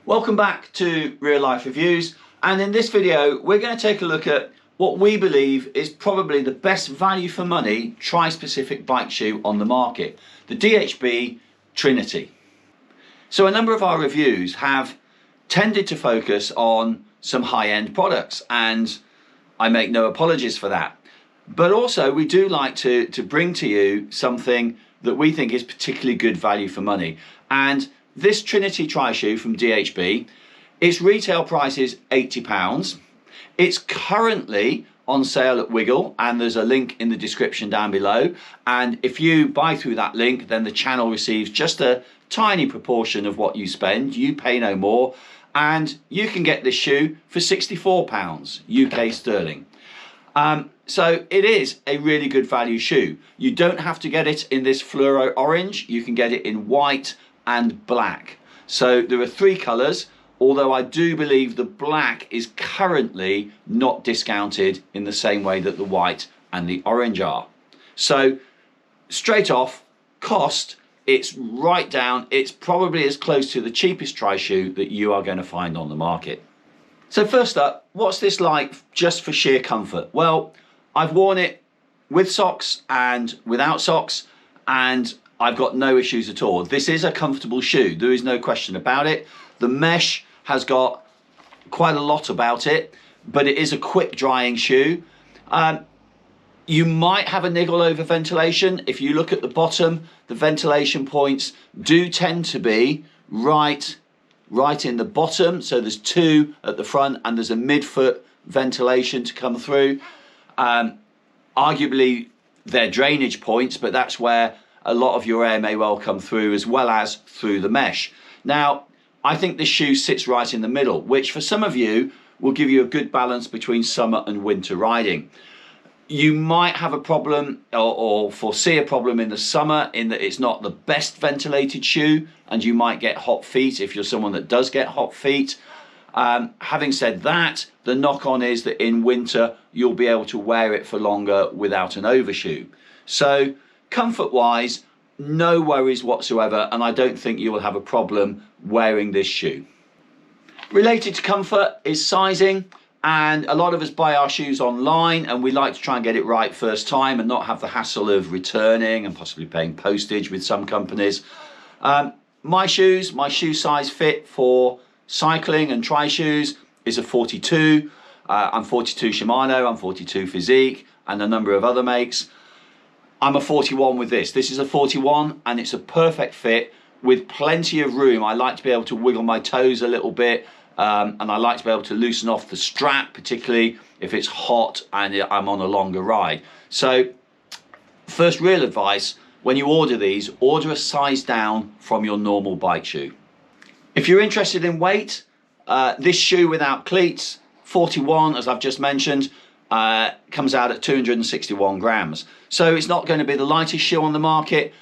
Welcome back to Real Life Reviews, and in this video we're going to take a look at what we believe is probably the best value for money tri-specific bike shoe on the market, the DHB Trinity. So a number of our reviews have tended to focus on some high-end products, and I make no apologies for that. But also we do like to bring to you something that we think is particularly good value for money. And this Trinity Tri Shoe from DHB, its retail price is £80. It's currently on sale at Wiggle, and there's a link in the description down below. And if you buy through that link, then the channel receives just a tiny proportion of what you spend. You pay no more, and you can get this shoe for £64 UK sterling. So it is a really good value shoe. You don't have to get it in this fluoro orange. You can get it in white and black. So there are three colours, although I do believe the black is currently not discounted in the same way that the white and the orange are. So straight off, cost, it's right down. It's probably as close to the cheapest tri shoe that you are going to find on the market. So first up, what's this like just for sheer comfort? Well, I've worn it with socks and without socks, and I've got no issues at all. This is a comfortable shoe, there is no question about it. The mesh has got quite a lot about it, but it is a quick drying shoe. You might have a niggle over ventilation. If you look at the bottom, the ventilation points do tend to be right in the bottom. So there's two at the front and there's a mid-foot ventilation to come through. Arguably they're drainage points, but that's where a lot of your air may well come through, as well as through the mesh. Now, I think this shoe sits right in the middle, which for some of you will give you a good balance between summer and winter riding. You might have a problem or foresee a problem in the summer in that it's not the best ventilated shoe, and you might get hot feet if you're someone that does get hot feet. Having said that, the knock-on is that in winter you'll be able to wear it for longer without an overshoe. So comfort-wise, no worries whatsoever, and I don't think you will have a problem wearing this shoe. Related to comfort is sizing, and a lot of us buy our shoes online and we like to try and get it right first time and not have the hassle of returning and possibly paying postage with some companies. My shoe size fit for cycling and tri shoes is a 42. I'm 42 Shimano, I'm 42 Physique, and a number of other makes. I'm a 41 with this. This is a 41 and it's a perfect fit with plenty of room. I like to be able to wiggle my toes a little bit, and I like to be able to loosen off the strap, particularly if it's hot and I'm on a longer ride. So first real advice, when you order these, order a size down from your normal bike shoe. If you're interested in weight, this shoe without cleats, 41 as I've just mentioned, comes out at 261 grams. So it's not going to be the lightest shoe on the market,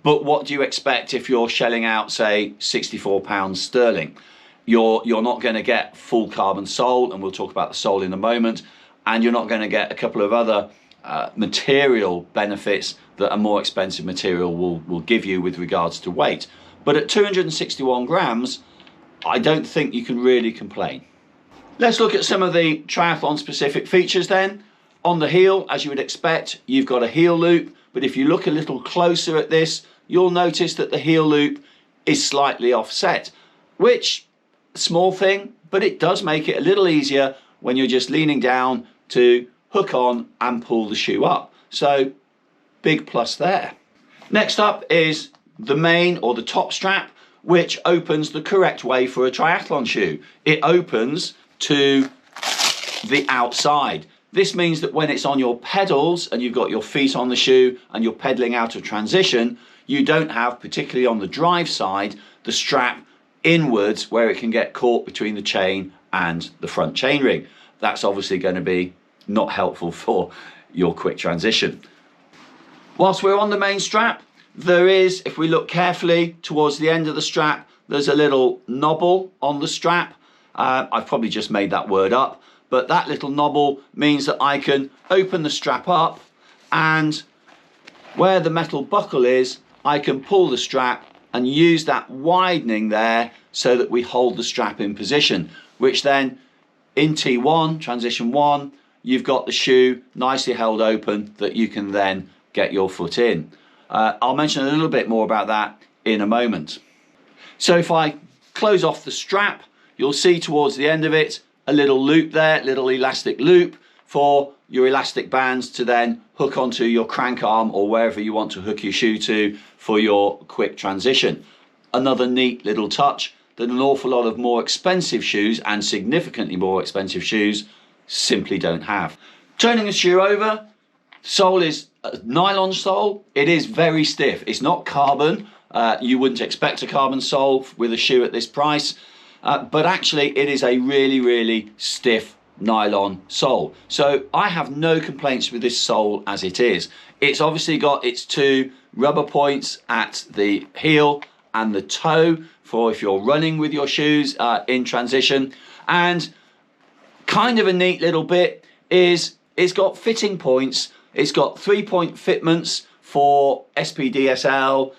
but what do you expect if you're shelling out, say, £64 sterling? You're not going to get full carbon sole, and we'll talk about the sole in a moment, and you're not going to get a couple of other material benefits that a more expensive material will give you with regards to weight. But at 261 grams, I don't think you can really complain. Let's look at some of the triathlon specific features then. On the heel, as you would expect, you've got a heel loop, but if you look a little closer at this, you'll notice that the heel loop is slightly offset, which, small thing, but it does make it a little easier when you're just leaning down to hook on and pull the shoe up. So big plus there. Next up is the main or the top strap, which opens the correct way for a triathlon shoe. It opens to the outside. This means that when it's on your pedals and you've got your feet on the shoe and you're pedaling out of transition, you don't have, particularly on the drive side, the strap inwards where it can get caught between the chain and the front chainring. That's obviously going to be not helpful for your quick transition. Whilst we're on the main strap, there is, if we look carefully towards the end of the strap, there's a little knobble on the strap. I've probably just made that word up, but that little knobble means that I can open the strap up, and where the metal buckle is, I can pull the strap and use that widening there so that we hold the strap in position, which then in T1, transition 1, you've got the shoe nicely held open that you can then get your foot in. I'll mention a little bit more about that in a moment. So if I close off the strap, you'll see towards the end of it a little loop there, little elastic loop for your elastic bands to then hook onto your crank arm or wherever you want to hook your shoe to for your quick transition. Another neat little touch that an awful lot of more expensive shoes, and significantly more expensive shoes, simply don't have. Turning the shoe over, the sole is a nylon sole. It is very stiff. It's not carbon. You wouldn't expect a carbon sole with a shoe at this price, but actually it is a really, really stiff nylon sole. So I have no complaints with this sole as it is. It's obviously got its two rubber points at the heel and the toe for if you're running with your shoes in transition. And kind of a neat little bit is it's got fitting points. It's got 3-point fitments for SPDSL,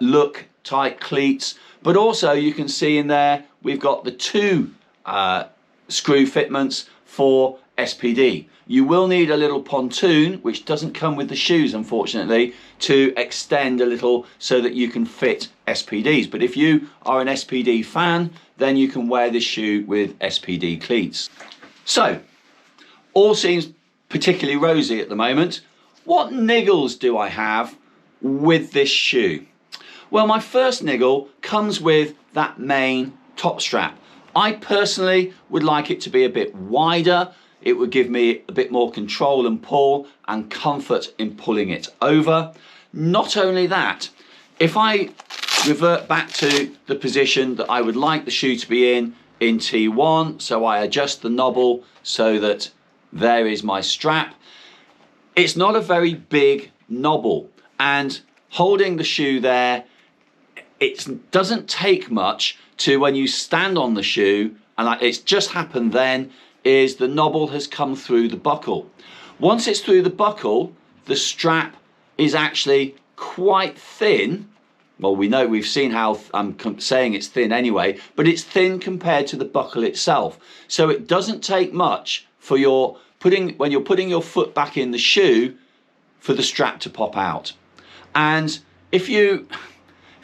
look tight cleats, but also you can see in there we've got the 2 screw fitments for SPD. You will need a little pontoon, which doesn't come with the shoes unfortunately, to extend a little so that you can fit SPDs. But if you are an SPD fan, then you can wear this shoe with SPD cleats. So, all seems particularly rosy at the moment. What niggles do I have with this shoe? Well, my first niggle comes with that main top strap. I personally would like it to be a bit wider. It would give me a bit more control and pull and comfort in pulling it over. Not only that, if I revert back to the position that I would like the shoe to be in T1, so I adjust the knobble so that there is my strap. It's not a very big knobble, and holding the shoe there, it doesn't take much to, when you stand on the shoe, and it's just happened then, is the knobble has come through the buckle. Once it's through the buckle, the strap is actually quite thin. Well, we've seen how I'm saying it's thin anyway, but it's thin compared to the buckle itself. So it doesn't take much for when you're putting your foot back in the shoe for the strap to pop out. And if you're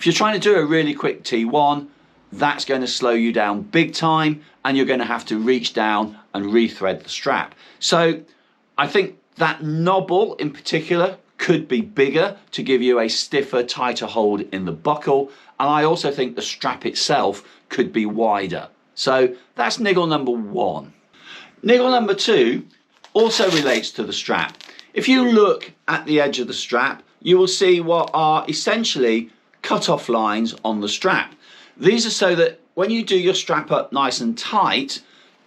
trying to do a really quick T1, that's going to slow you down big time, and you're going to have to reach down and rethread the strap. So I think that knobble in particular could be bigger to give you a stiffer, tighter hold in the buckle, and I also think the strap itself could be wider. So that's niggle number 1. Niggle number 2 also relates to the strap. If you look at the edge of the strap, you will see what are essentially cut-off lines on the strap. These are so that when you do your strap up nice and tight,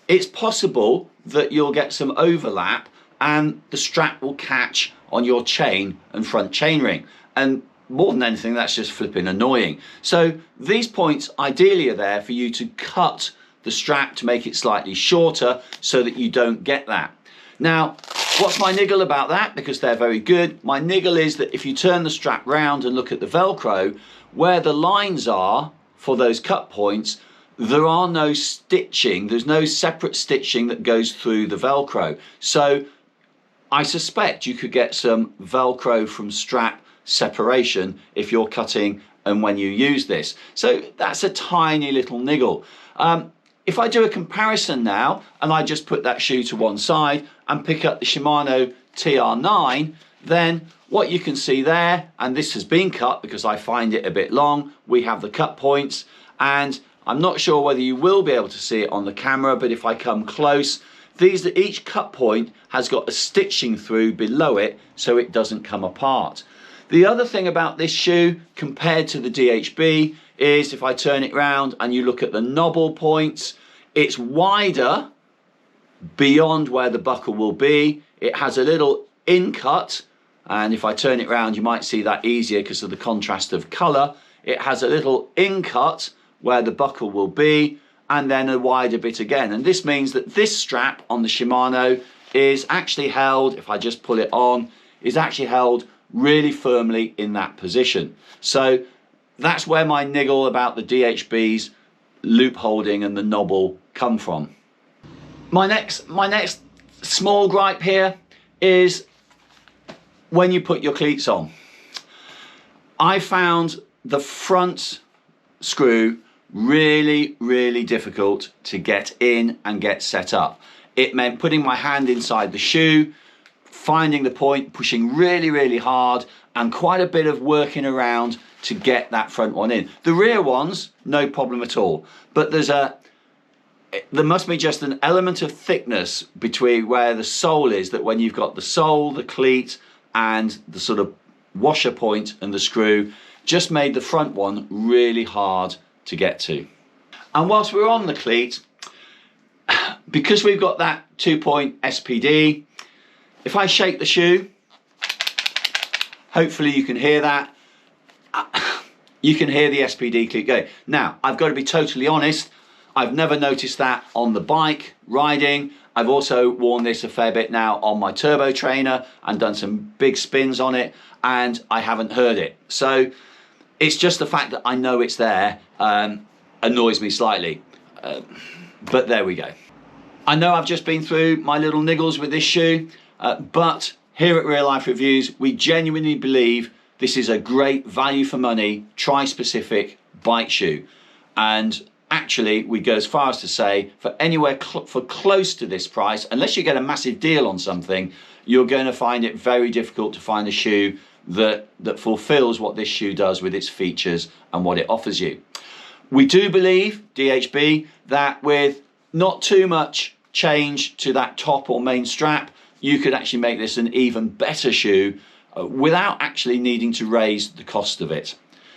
it's possible that you'll get some overlap and the strap will catch on your chain and front chainring. And more than anything, that's just flipping annoying. So these points ideally are there for you to cut the strap to make it slightly shorter so that you don't get that. Now, what's my niggle about that? Because they're very good. My niggle is that if you turn the strap round and look at the Velcro, where the lines are for those cut points, there are no stitching. There's no separate stitching that goes through the Velcro. So I suspect you could get some Velcro from strap separation if you're cutting and when you use this. So that's a tiny little niggle. If I do a comparison now, and I just put that shoe to one side and pick up the Shimano TR9, then what you can see there, and this has been cut because I find it a bit long, we have the cut points, and I'm not sure whether you will be able to see it on the camera, but if I come close, each cut point has got a stitching through below it so it doesn't come apart. The other thing about this shoe compared to the DHB is if I turn it round and you look at the knobble points, it's wider beyond where the buckle will be. It has a little in cut, and if I turn it round you might see that easier because of the contrast of colour. It has a little in cut where the buckle will be, and then a wider bit again. And this means that this strap on the Shimano is actually held, if I just pull it on, is actually held really firmly in that position. So that's where my niggle about the DHB's loop holding and the knobble come from. My next small gripe here is when you put your cleats on. I found the front screw really difficult to get in and get set up. It meant putting my hand inside the shoe, finding the point, pushing really hard, and quite a bit of working around to get that front one in. The rear ones, no problem at all, but there must be just an element of thickness between where the sole is, that when you've got the sole, the cleat, and the sort of washer point and the screw, just made the front one really hard to get to. And whilst we're on the cleat, because we've got that 2-point SPD, if I shake the shoe, hopefully you can hear that. You can hear the SPD cleat going. Now, I've got to be totally honest, I've never noticed that on the bike riding. I've also worn this a fair bit now on my turbo trainer and done some big spins on it, and I haven't heard it. So it's just the fact that I know it's there annoys me slightly. But there we go. I know I've just been through my little niggles with this shoe, but here at Real Life Reviews, we genuinely believe this is a great value for money, tri-specific bike shoe. And actually, we go as far as to say, for anywhere for close to this price, unless you get a massive deal on something, you're going to find it very difficult to find a shoe that fulfills what this shoe does with its features and what it offers you. We do believe, DHB, that with not too much change to that top or main strap, you could actually make this an even better shoe without actually needing to raise the cost of it.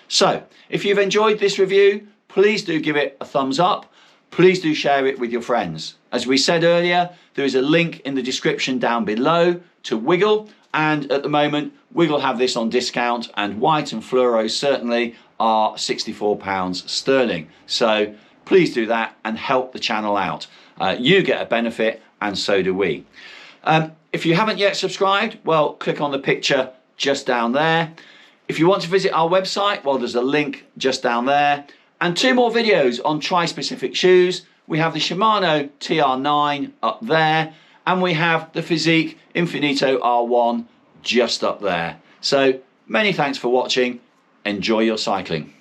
So, if you've enjoyed this review, please do give it a thumbs up. Please do share it with your friends. As we said earlier, there is a link in the description down below to Wiggle, and at the moment, Wiggle have this on discount, and white and fluoro certainly are £64 sterling. So please do that and help the channel out. You get a benefit and so do we. If you haven't yet subscribed, well, click on the picture just down there. If you want to visit our website, well, there's a link just down there. And 2 more videos on tri-specific shoes. We have the Shimano TR9 up there, and we have the Physique Infinito R1 just up there. So many thanks for watching. Enjoy your cycling.